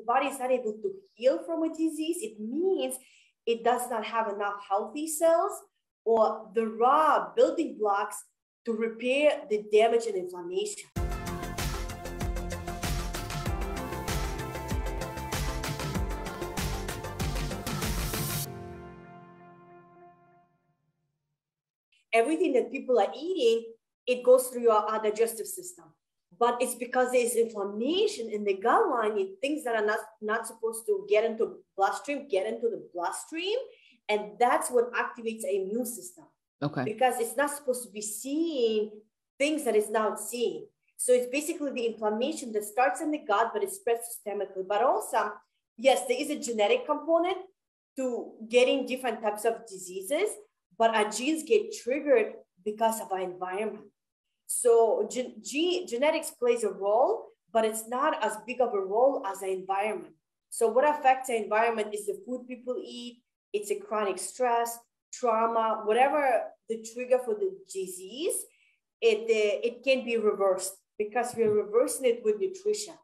body is not able to heal from a disease, it means it does not have enough healthy cells or the raw building blocks to repair the damage and inflammation. Everything that people are eating, it goes through your digestive system. But it's because there's inflammation in the gut lining, things that are not supposed to get into the bloodstream. And that's what activates the immune system. Okay. Because it's not supposed to be seeing things that it's not seeing. So it's basically the inflammation that starts in the gut, but it spreads systemically. But also, yes, there is a genetic component to getting different types of diseases, but our genes get triggered because of our environment. So genetics plays a role, but it's not as big of a role as the environment. So what affects the environment is the food people eat, it's a chronic stress, trauma, whatever the trigger for the disease, it can be reversed because we're reversing it with nutrition.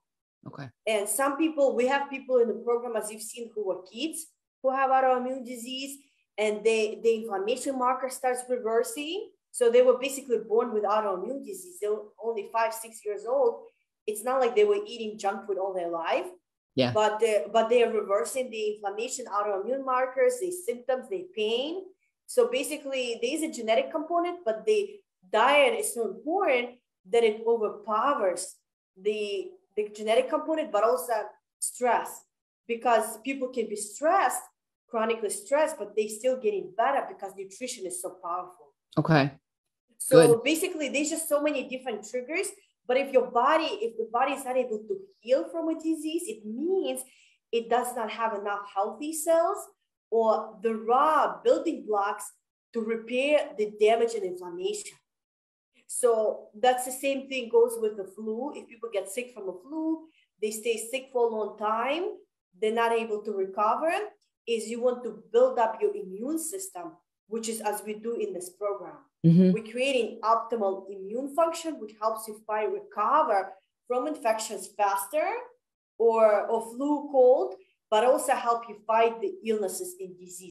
Okay. And some people, we have people in the program, as you've seen, who are kids who have autoimmune disease, and the inflammation marker starts reversing. So they were basically born with autoimmune disease. They were only 5, 6 years old. It's not like they were eating junk food all their life. Yeah. But they are reversing the inflammation, autoimmune markers, the symptoms, the pain. So basically, there is a genetic component, but the diet is so important that it overpowers the genetic component, but also stress. Because people can be stressed, chronically stressed, but they still getting better because nutrition is so powerful. Okay. So Good. basically, there's just so many different triggers. But if the body is not able to heal from a disease, it means it does not have enough healthy cells or the raw building blocks to repair the damage and inflammation. So that's the same thing goes with the flu. If people get sick from the flu, they stay sick for a long time, they're not able to recover, is you want to build up your immune system, which is as we do in this program. Mm-hmm. We're creating optimal immune function, which helps you recover from infections faster or flu, cold, but also help you fight the illnesses and disease.